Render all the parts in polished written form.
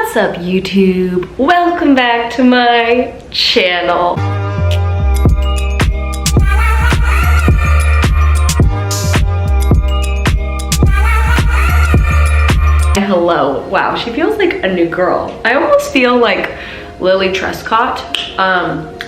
What's up, YouTube? Welcome back to my channel. Hello. Wow, she feels like a new girl. I almost feel like Lily Trescott,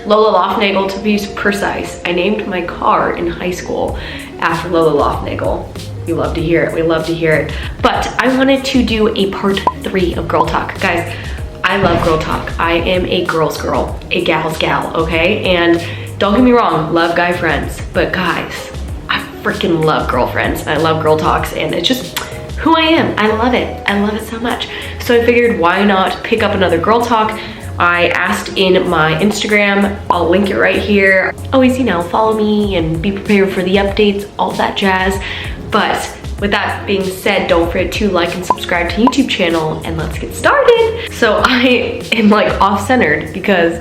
Lola Lofnagel to be precise. I named my car in high school after Lola Lofnagel. You love to hear it, we love to hear it. But I wanted to do a part 3 of girl talk. Guys, I love girl talk. I am a girl's girl, a gal's gal, okay? And don't get me wrong, love guy friends, but guys, I freaking love girlfriends. I love girl talks, and it's just who I am. I love it so much. So I figured, why not pick up another girl talk? I asked in my Instagram, I'll link it right here. Always, you know, follow me and be prepared for the updates, all that jazz. But with that being said, don't forget to like and subscribe to the YouTube channel, and let's get started. So I am like off-centered because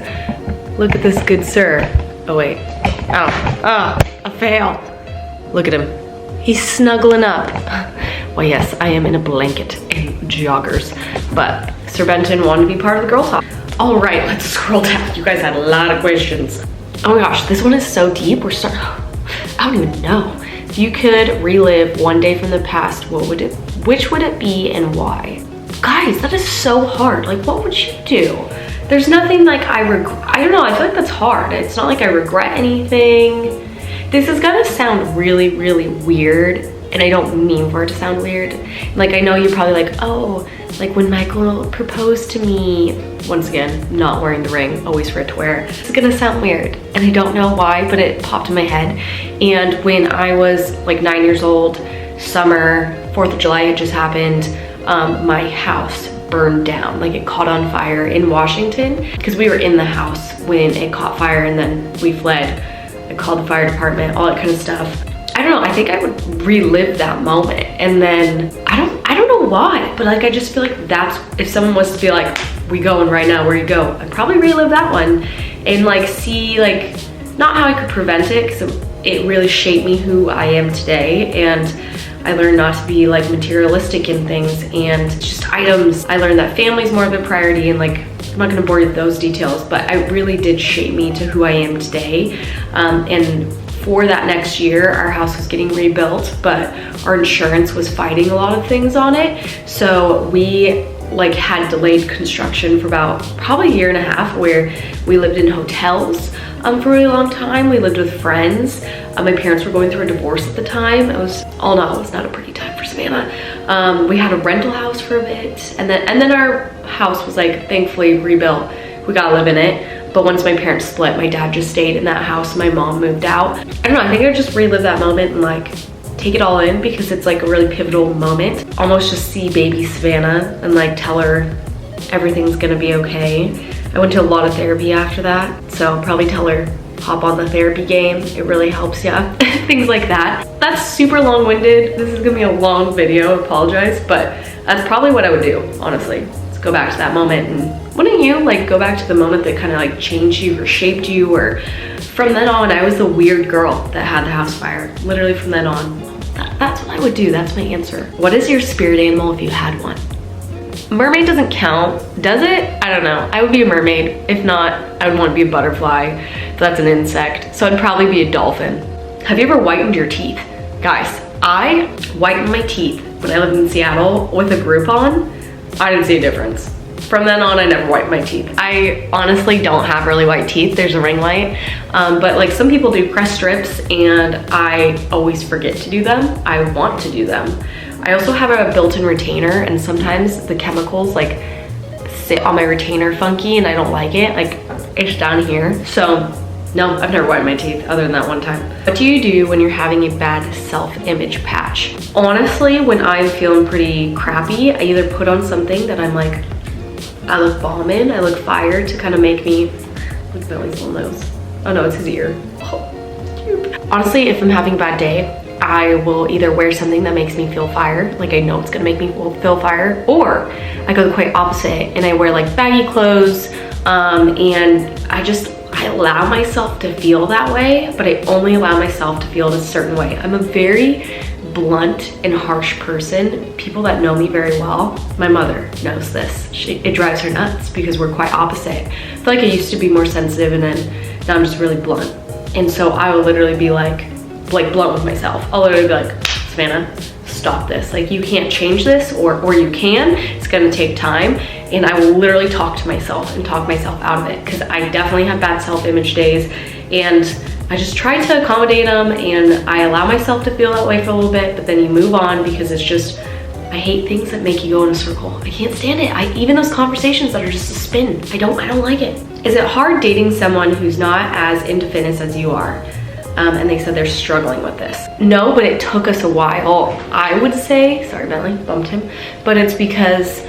look at this good sir. Oh wait, a fail. Look at him, he's snuggling up. Well, yes, I am in a blanket and joggers, but Sir Benton wanted to be part of the girl talk. All right, let's scroll down. You guys had a lot of questions. Oh my gosh, this one is so deep. I don't even know. If you could relive one day from the past, which would it be and why? Guys, that is so hard. Like, what would you do? There's nothing like I don't know, I feel like that's hard. It's not like I regret anything. This is gonna sound really, really weird, and I don't mean for it to sound weird. Like, I know you're probably like, oh, like when Michael proposed to me, once again, not wearing the ring, always forget to wear. It's gonna sound weird, and I don't know why, but it popped in my head. And when I was like 9 years old, summer, 4th of July had just happened, my house burned down. Like, it caught on fire in Washington, because we were in the house when it caught fire, and then we fled. I called the fire department, all that kind of stuff. I don't know, I think I would relive that moment. And then, I don't know why, but like, I just feel like that's, if someone was to be like, we going right now, where you go? I'd probably relive that one and like see, like, not how I could prevent it, because it really shaped me who I am today. And I learned not to be like materialistic in things and just items. I learned that family's more of a priority, and like, I'm not gonna bore you with those details, but it really did shape me to who I am today. And for that next year, our house was getting rebuilt, but our insurance was fighting a lot of things on it. So we like had delayed construction for about probably a year and a half, where we lived in hotels for a really long time. We lived with friends. My parents were going through a divorce at the time. It was, all in all, it was not a pretty time for Savannah. We had a rental house for a bit, and then our house was like thankfully rebuilt. We got to live in it. But once my parents split, my dad just stayed in that house. My mom moved out. I don't know, I think I would just relive that moment and like take it all in, because it's like a really pivotal moment. Almost just see baby Savannah and like tell her everything's gonna be okay. I went to a lot of therapy after that, so I'll probably tell her, hop on the therapy game. It really helps ya. Things like that. That's super long-winded. This is gonna be a long video, I apologize, but that's probably what I would do, honestly. Let's go back to that moment. And wouldn't you like go back to the moment that kind of like changed you or shaped you? Or from then on, I was the weird girl that had the house fire. Literally from then on, that's what I would do. That's my answer. What is your spirit animal if you had one? Mermaid doesn't count, does it? I don't know. I would be a mermaid. If not, I would want to be a butterfly. That's an insect. So I'd probably be a dolphin. Have you ever whitened your teeth? Guys, I whitened my teeth when I lived in Seattle with a Groupon. I didn't see a difference. From then on, I never wiped my teeth. I honestly don't have really white teeth. There's a ring light. But like some people do crest strips, and I always forget to do them. I want to do them. I also have a built-in retainer, and sometimes the chemicals like sit on my retainer funky and I don't like it. Like, it's down here. So no, I've never wiped my teeth other than that one time. What do you do when you're having a bad self-image patch? Honestly, when I'm feeling pretty crappy, I either put on something that I'm like, I look bomb in, I look fire, to kind of make me, look at Billy's little nose. Oh no, it's his ear. Oh, cute. Honestly, if I'm having a bad day, I will either wear something that makes me feel fire, like I know it's gonna make me feel fire, or I go the quite opposite and I wear like baggy clothes, and I allow myself to feel that way, but I only allow myself to feel it a certain way. I'm a very blunt and harsh person. People that know me very well, my mother knows this. It drives her nuts because we're quite opposite. I feel like I used to be more sensitive, and then now I'm just really blunt. And so I will literally be like blunt with myself. I'll literally be like, Savannah, stop this. Like, you can't change this, or you can. It's gonna take time. And I will literally talk to myself and talk myself out of it, because I definitely have bad self-image days, and I just try to accommodate them, and I allow myself to feel that way for a little bit, but then you move on, because it's just, I hate things that make you go in a circle. I can't stand it. Even those conversations that are just a spin, I don't like it. Is it hard dating someone who's not as into fitness as you are? And they said they're struggling with this. No, but it took us a while. I would say, sorry Bentley, bumped him, but it's because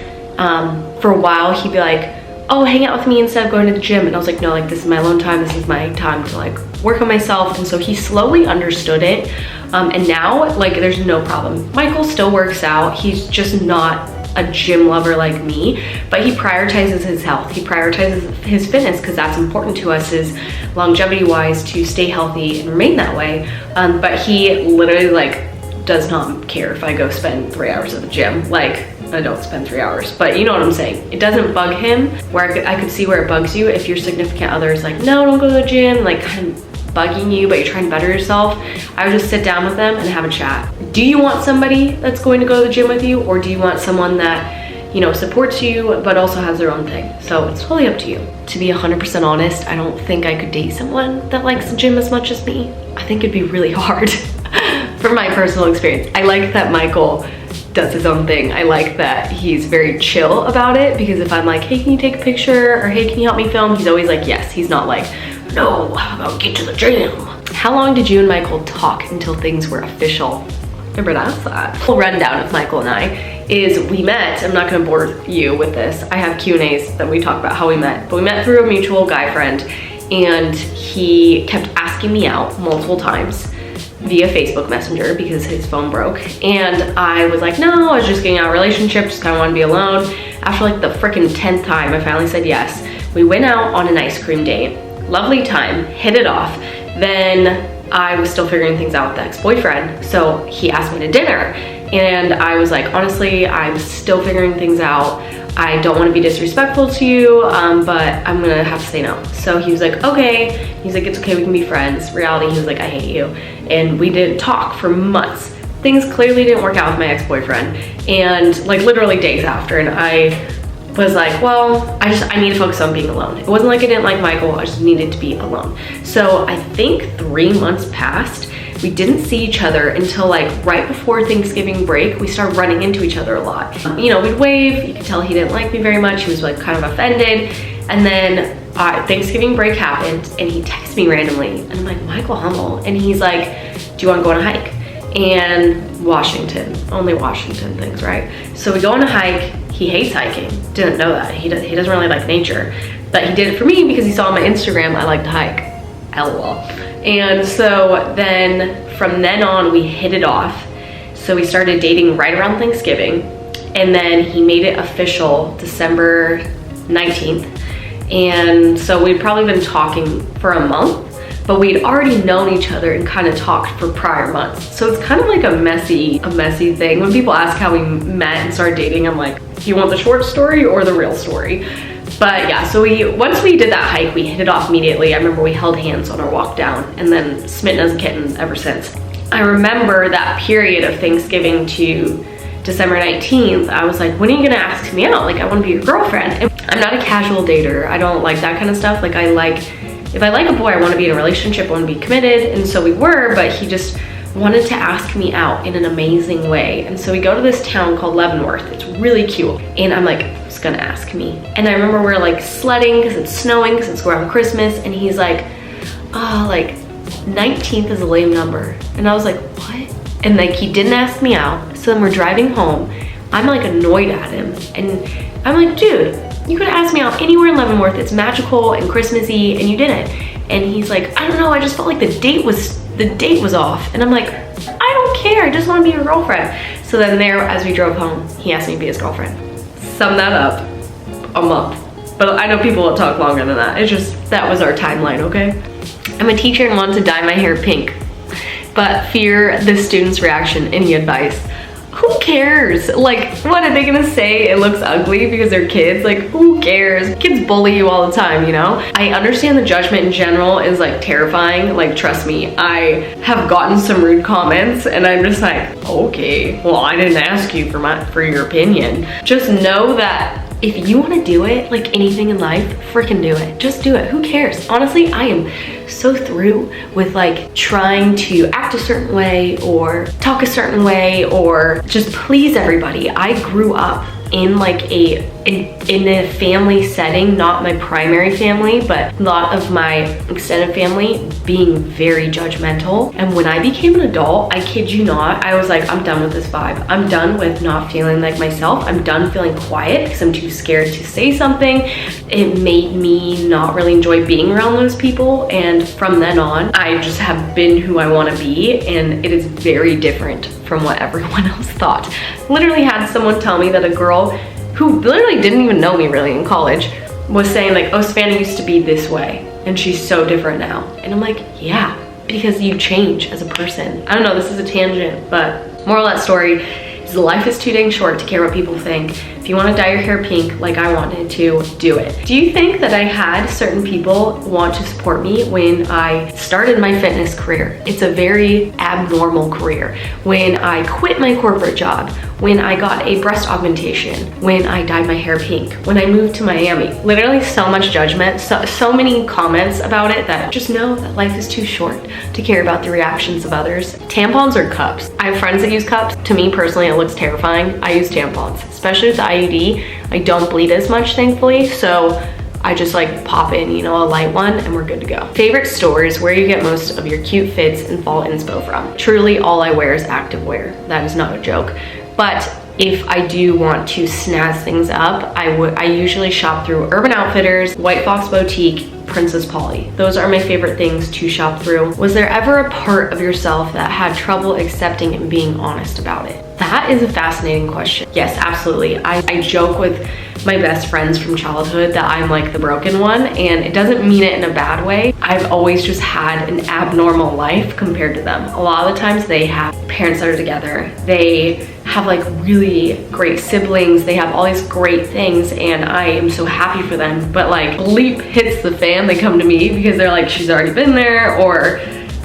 for a while he'd be like, oh, hang out with me instead of going to the gym. And I was like, no, like, this is my alone time. This is my time to like work on myself. And so he slowly understood it. And now, like, there's no problem. Michael still works out. He's just not a gym lover like me, but he prioritizes his health. He prioritizes his fitness, because that's important to us, is longevity wise, to stay healthy and remain that way. But he literally like does not care if I go spend 3 hours at the gym. Like, I don't spend 3 hours, but you know what I'm saying. It doesn't bug him, where I could see where it bugs you if your significant other is like, no, don't go to the gym, like kind of bugging you, but you're trying to better yourself. I would just sit down with them and have a chat. Do you want somebody that's going to go to the gym with you, or do you want someone that, you know, supports you but also has their own thing? So it's totally up to you. To be 100% honest, I don't think I could date someone that likes the gym as much as me. I think it'd be really hard from my personal experience. I like that Michael does his own thing. I like that he's very chill about it, because if I'm like, hey, can you take a picture, or hey, can you help me film, he's always like, yes. He's not like, no, how about get to the gym? How long did you and Michael talk until things were official? Remember that? Full rundown of Michael and I is we met. I'm not gonna bore you with this. I have Q&As that we talk about how we met, but we met through a mutual guy friend, and he kept asking me out multiple times via Facebook Messenger because his phone broke. And I was like, no, I was just getting out of a relationship, just kind of want to be alone. After like the freaking 10th time, I finally said yes. We went out on an ice cream date. Lovely time, hit it off. Then I was still figuring things out with the ex-boyfriend, so he asked me to dinner, and I was like, honestly, I'm still figuring things out. I don't want to be disrespectful to you, but I'm gonna have to say no. So he was like, okay. He's like, it's okay, we can be friends. Reality, he was like, I hate you. And we didn't talk for months. Things clearly didn't work out with my ex-boyfriend, and like literally days after, and I was like, well, I need to focus on being alone. It wasn't like I didn't like Michael, I just needed to be alone. So I think 3 months passed. We didn't see each other until like right before Thanksgiving break. We started running into each other a lot. You know, we'd wave, you could tell he didn't like me very much. He was like kind of offended. And then Thanksgiving break happened, and he texted me randomly, and I'm like, Michael Hummel. And he's like, do you wanna go on a hike? And Washington, only Washington things, right? So we go on a hike. He hates hiking, didn't know that. He doesn't really like nature, but he did it for me because he saw on my Instagram I like to hike, LOL. And so then from then on we hit it off. So we started dating right around Thanksgiving, and then he made it official December 19th. And so we'd probably been talking for a month, but we'd already known each other and kind of talked for prior months. So it's kind of like a messy thing. When people ask how we met and started dating, I'm like, do you want the short story or the real story? But yeah, so once we did that hike, we hit it off immediately. I remember we held hands on our walk down, and then smitten as a kitten ever since. I remember that period of Thanksgiving to December 19th, I was like, when are you gonna ask me out? Like, I wanna be your girlfriend. And I'm not a casual dater. I don't like that kind of stuff. Like, if I like a boy, I wanna be in a relationship, I wanna be committed. And so we were, but he just wanted to ask me out in an amazing way. And so we go to this town called Leavenworth. It's really cute. And I'm like, he's gonna ask me. And I remember we're like sledding because it's snowing, because it's around Christmas. And he's like, oh, like 19th is a lame number. And I was like, what? And like, he didn't ask me out. So then we're driving home. I'm like annoyed at him. And I'm like, dude, you could ask me out anywhere in Leavenworth. It's magical and Christmassy, and you didn't. And he's like, I don't know, I just felt like the date was off. And I'm like, I don't care, I just want to be your girlfriend. So then there, as we drove home, he asked me to be his girlfriend. Sum that up, a month. But I know people will talk longer than that. It's just, that was our timeline, okay? I'm a teacher and wanted to dye my hair pink, but fear the student's reaction. Any advice? Who cares? Like, what are they gonna say? It looks ugly because they're kids. Like, who cares? Kids bully you all the time, you know? I understand the judgment in general is like terrifying. Like, trust me, I have gotten some rude comments and I'm just like, okay, well, I didn't ask you for your opinion. Just know that if you want to do it, like anything in life, freaking do it. Just do it. Who cares? Honestly, I am so through with like trying to act a certain way or talk a certain way or just please everybody. I grew up in like in a family setting, not my primary family, but a lot of my extended family being very judgmental. And when I became an adult, I kid you not, I was like, I'm done with this vibe. I'm done with not feeling like myself. I'm done feeling quiet because I'm too scared to say something. It made me not really enjoy being around those people. And from then on, I just have been who I want to be. And it is very different from what everyone else thought. Literally had someone tell me that a girl who literally didn't even know me really in college was saying like, oh, Savannah used to be this way and she's so different now. And I'm like, yeah, because you change as a person. I don't know, this is a tangent, but moral of that story is life is too dang short to care what people think. If you want to dye your hair pink like I wanted to, do it. Do you think that I had certain people want to support me when I started my fitness career? It's a very abnormal career. When I quit my corporate job, when I got a breast augmentation, when I dyed my hair pink, when I moved to Miami. Literally so much judgment, so many comments about it that just know that life is too short to care about the reactions of others. Tampons or cups? I have friends that use cups. To me personally, it looks terrifying. I use tampons, especially with the IUD. I don't bleed as much, thankfully, so I just like pop in, you know, a light one and we're good to go. Favorite stores where you get most of your cute fits and fall inspo from? Truly, all I wear is activewear. That is not a joke. But if I do want to snazz things up, I usually shop through Urban Outfitters, White Fox Boutique, Princess Polly. Those are my favorite things to shop through. Was there ever a part of yourself that had trouble accepting and being honest about it? That is a fascinating question. Yes, absolutely. I joke with my best friends from childhood that I'm like the broken one, and it doesn't mean it in a bad way. I've always just had an abnormal life compared to them. A lot of the times they have parents that are together. They have like really great siblings. They have all these great things and I am so happy for them. But like bleep hits the fan, they come to me because they're like, she's already been there, or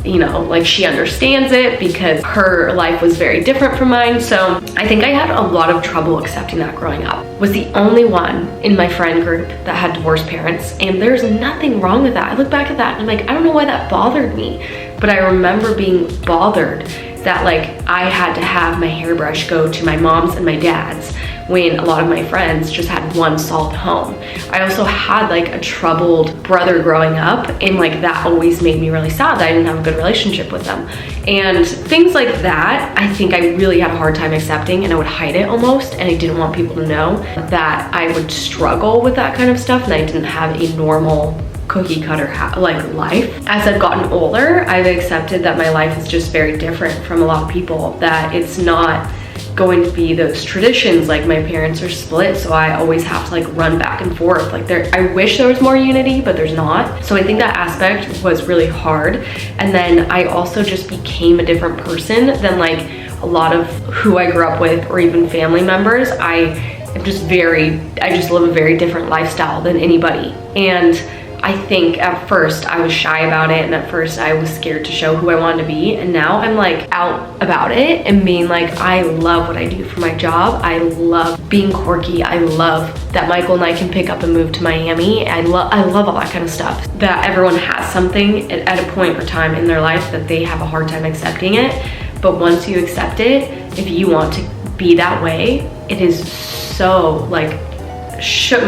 you know, like she understands it because her life was very different from mine. So I think I had a lot of trouble accepting that growing up. Was the only one in my friend group that had divorced parents, and there's nothing wrong with that. I look back at that and I'm like, I don't know why that bothered me, but I remember being bothered that like I had to have my hairbrush go to my mom's and my dad's when a lot of my friends just had one solid home. I also had like a troubled brother growing up, and like that always made me really sad that I didn't have a good relationship with them. And things like that, I think I really had a hard time accepting, and I would hide it almost, and I didn't want people to know that I would struggle with that kind of stuff and I didn't have a normal cookie cutter like life. As I've gotten older, I've accepted that my life is just very different from a lot of people, that it's not going to be those traditions. Like my parents are split, so I always have to like run back and forth. Like I wish there was more unity, but there's not. So I think that aspect was really hard. And then I also just became a different person than like a lot of who I grew up with or even family members. I just live a very different lifestyle than anybody. And I think at first I was shy about it, and at first I was scared to show who I wanted to be, and now I'm like out about it and being like, I love what I do for my job. I love being quirky. I love that Michael and I can pick up and move to Miami. I love all that kind of stuff. That everyone has something at a point or time in their life that they have a hard time accepting it, but once you accept it, if you want to be that way, it is so like,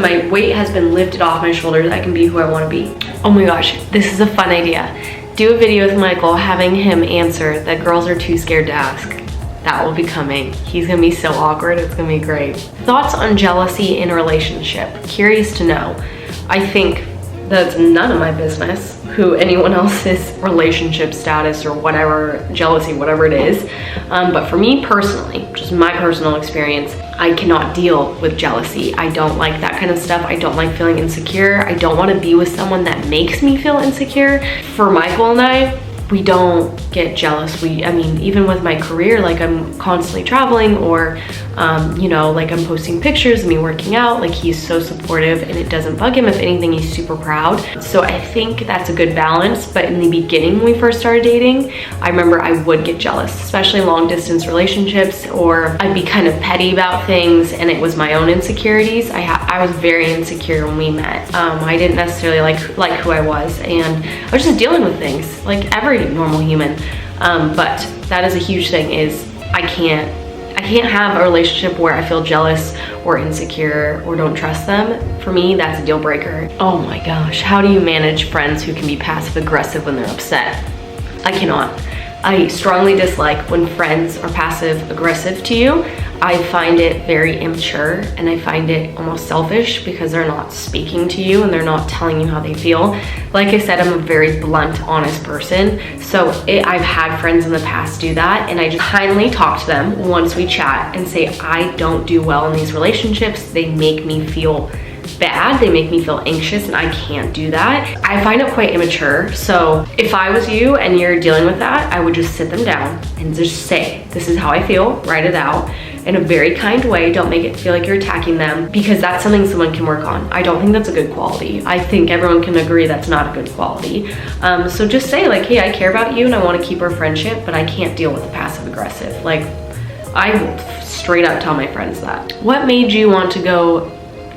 my weight has been lifted off my shoulders. I can be who I want to be. Oh my gosh, this is a fun idea. Do a video with Michael having him answer that girls are too scared to ask. That will be coming. He's gonna be so awkward, it's gonna be great. Thoughts on jealousy in a relationship? Curious to know. I think that's none of my business who anyone else's relationship status or whatever, jealousy, whatever it is. But for me personally, just my personal experience, I cannot deal with jealousy. I don't like that kind of stuff. I don't like feeling insecure. I don't want to be with someone that makes me feel insecure. For Michael and I, we don't get jealous. I mean, even with my career, like I'm constantly traveling, or you know, like I'm posting pictures of me working out, like he's so supportive and it doesn't bug him. If anything, he's super proud. So I think that's a good balance. But in the beginning, when we first started dating, I remember I would get jealous, especially long distance relationships, or I'd be kind of petty about things, and it was my own insecurities. I was very insecure when we met. I didn't necessarily like who I was, and I was just dealing with things like every normal human. But that is a huge thing, is I can't have a relationship where I feel jealous or insecure or don't trust them. For me, that's a deal breaker. Oh my gosh, how do you manage friends who can be passive aggressive when they're upset? I cannot. I strongly dislike when friends are passive aggressive to you. I find it very immature, and I find it almost selfish because they're not speaking to you and they're not telling you how they feel. Like I said, I'm a very blunt, honest person. So I've had friends in the past do that, and I just kindly talk to them once we chat and say, I don't do well in these relationships. They make me feel bad, they make me feel anxious, and I can't do that. I find it quite immature. So if I was you and you're dealing with that, I would just sit them down and just say, this is how I feel, write it out in a very kind way. Don't make it feel like you're attacking them, because that's something someone can work on. I don't think that's a good quality. I think everyone can agree that's not a good quality. So just say like, hey, I care about you and I want to keep our friendship, but I can't deal with the passive aggressive. Like, I will straight up tell my friends that. What made you want to go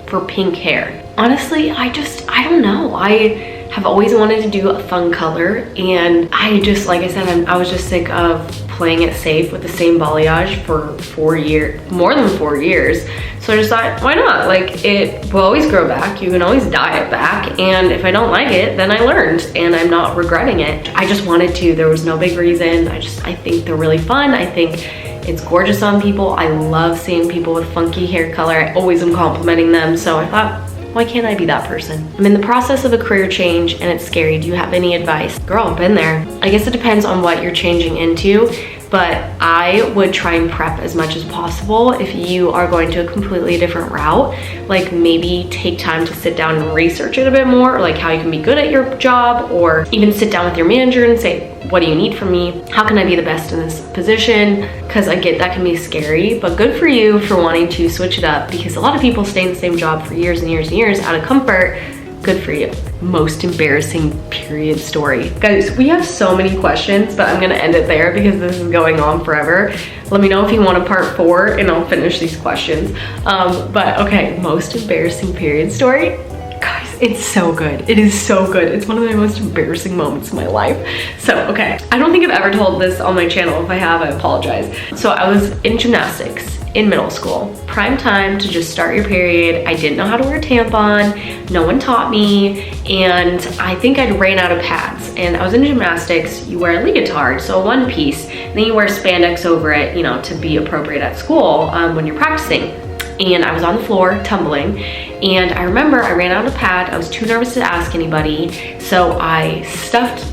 for pink hair? Honestly, I don't know. I have always wanted to do a fun color, and I just, like I said, I was just sick of playing it safe with the same balayage for 4 years, more than 4 years. So I just thought, why not? Like, it will always grow back. You can always dye it back. And if I don't like it, then I learned and I'm not regretting it. I just wanted to. There was no big reason. I think they're really fun. I think it's gorgeous on people. I love seeing people with funky hair color. I always am complimenting them. So I thought, why can't I be that person? I'm in the process of a career change and it's scary. Do you have any advice? Girl, I've been there. I guess it depends on what you're changing into, but I would try and prep as much as possible. If you are going to a completely different route, like maybe take time to sit down and research it a bit more, like how you can be good at your job, or even sit down with your manager and say, what do you need from me? How can I be the best in this position? Because I get that can be scary, but good for you for wanting to switch it up, because a lot of people stay in the same job for years and years and years out of comfort. Good for you. Most embarrassing period story. Guys, we have so many questions, but I'm gonna end it there because this is going on forever. Let me know if you want a part 4 and I'll finish these questions. But okay, most embarrassing period story. Guys, it's so good. It is so good. It's one of the most embarrassing moments of my life. So, okay. I don't think I've ever told this on my channel. If I have, I apologize. So I was in gymnastics in middle school. Prime time to just start your period. I didn't know how to wear a tampon. No one taught me. And I think I ran out of pads. And I was in gymnastics. You wear a leotard, so a one piece. And then you wear spandex over it, you know, to be appropriate at school when you're practicing. And I was on the floor tumbling, and I remember I ran out of pad. I was too nervous to ask anybody, so I stuffed,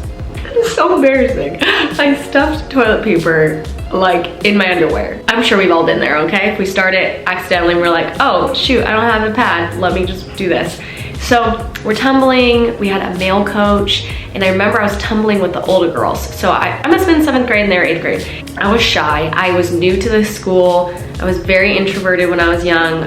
this is so embarrassing, I stuffed toilet paper like in my underwear. I'm sure we've all been there, okay? If we start it accidentally, we're like, oh shoot, I don't have a pad, let me just do this. So we're tumbling, we had a male coach, and I remember I was tumbling with the older girls. So I must have been 7th grade and they were 8th grade. I was shy, I was new to this school. I was very introverted when I was young.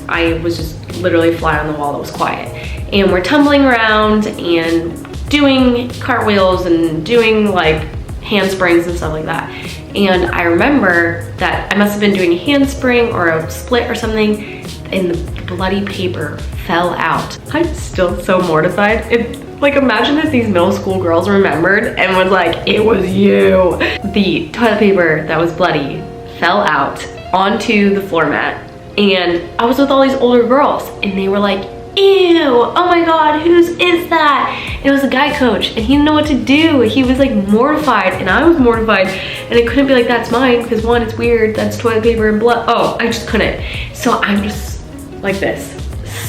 I was just literally a fly on the wall that was quiet. And we're tumbling around and doing cartwheels and doing like handsprings and stuff like that. And I remember that I must have been doing a handspring or a split or something, and the bloody paper fell out. I'm still so mortified. Like, imagine if these middle school girls remembered and was like, it was you. The toilet paper that was bloody fell out onto the floor mat, and I was with all these older girls and they were like, ew, oh my god, whose is that? And it was a guy coach, and he didn't know what to do. He was like mortified, and I was mortified, and I couldn't be like, that's mine, because one, it's weird, that's toilet paper and blood. Oh, I just couldn't. So I'm just like this,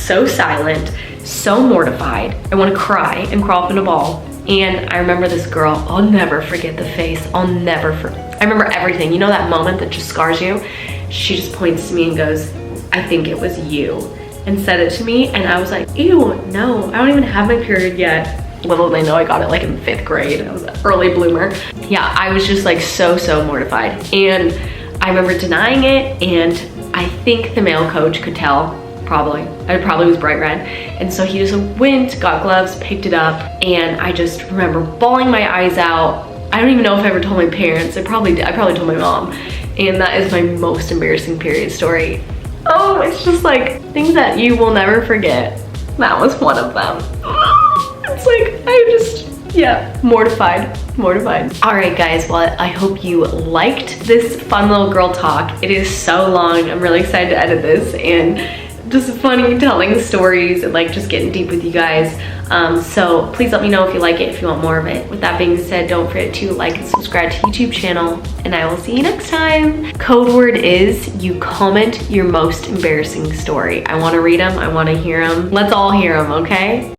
so silent, so mortified. I want to cry and crawl up in a ball. And I remember this girl, I'll never forget the face. I remember everything. You know that moment that just scars you? She just points to me and goes, I think it was you, and said it to me. And I was like, ew, no, I don't even have my period yet. Little did they know I got it like in 5th grade. I was an early bloomer. Yeah, I was just like so mortified. And I remember denying it, and I think the male coach could tell, probably. I probably was bright red. And so he just went, got gloves, picked it up, and I just remember bawling my eyes out. I don't even know if I ever told my parents. I probably did. I probably told my mom. And that is my most embarrassing period story. Oh, it's just like things that you will never forget. That was one of them. It's like, I just, yeah, mortified. All right, guys, well, I hope you liked this fun little girl talk. It is so long. I'm really excited to edit this, and just funny telling stories and like just getting deep with you guys. So please let me know if you like it, if you want more of it. With that being said, don't forget to like and subscribe to the YouTube channel, and I will see you next time. Code word is you comment your most embarrassing story. I want to read them. I want to hear them. Let's all hear them, okay?